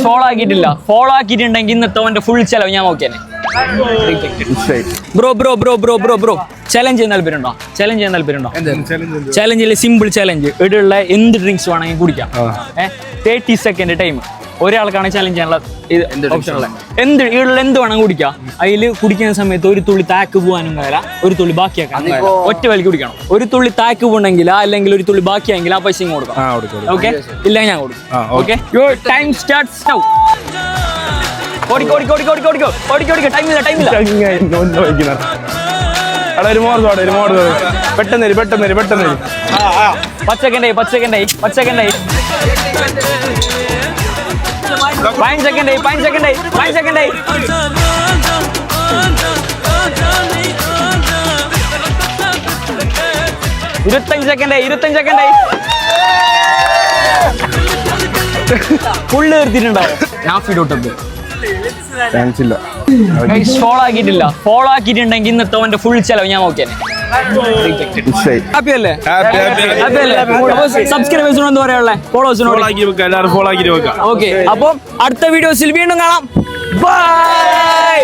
Follow ആക്കിയിട്ടില്ല. Follow ആക്കിയിട്ടുണ്ടെങ്കിൽ ഇന്നത്തെ അവന്റെ ഫുൾ ചെലവ് ഞാൻ നോക്കിയാനെ. ബ്രോ ചലഞ്ച് ചെയ്യാൻ താല്പര്യമുണ്ടോ? ചലഞ്ചിൽ സിമ്പിൾ ചലഞ്ച്. ഇവിടെയുള്ള എന്ത് ഡ്രിങ്ക്സ് വേണമെങ്കിൽ കുടിക്കാം. 30 സെക്കൻഡ് ടൈം. ഒരാൾക്കാണ് ചലഞ്ച് ചെയ്യാനുള്ള ഓപ്ഷൻ ഉള്ളത്. ഇവിടെ എന്ത് വേണം കുടിക്കാം. അതിൽ കുടിക്കുന്ന സമയത്ത് ഒരു തുള്ളി താക്ക് പോകാനും കഴിയില്ല, ഒരു തുള്ളി ബാക്കിയാക്കാൻ ഒറ്റ വലിക്ക് കുടിക്കണം. ഒരു തുള്ളി താക്ക് പോകണമെങ്കിൽ അല്ലെങ്കിൽ ഒരു തുള്ളി ബാക്കിയാണെങ്കിൽ ആ പൈസ കൊടുക്കാം. ഓക്കെ, ഇല്ല ഞാൻ കൊടുക്കും. Okay, your time starts now. ഓടിക്കോ ടൈമില്ല. പെട്ടെന്ന് 10 സെക്കൻഡായി. 5 സെക്കൻഡായി. 25 സെക്കൻഡായി. ഫുള്ള് തീർത്തിട്ടുണ്ടാവും. ഞാൻ ഫീഡോട്ട് ഫോളോ ആക്കിയിട്ടില്ല. ഫോളോ ആക്കിയിട്ടുണ്ടെങ്കിൽ ഇന്നത്തെ അവന്റെ ഫുൾ ചെലവ് ഞാൻ നോക്കിയാനെ. ഹാപ്പി അല്ലേ? സബ്സ്ക്രൈബേഴ്സിനോട് എന്താ പറയാനുള്ളത്? ഫോളോവേഴ്സിനോട് ഓക്കെ. അപ്പം അടുത്ത വീഡിയോസിൽ വീണ്ടും കാണാം. ബൈ.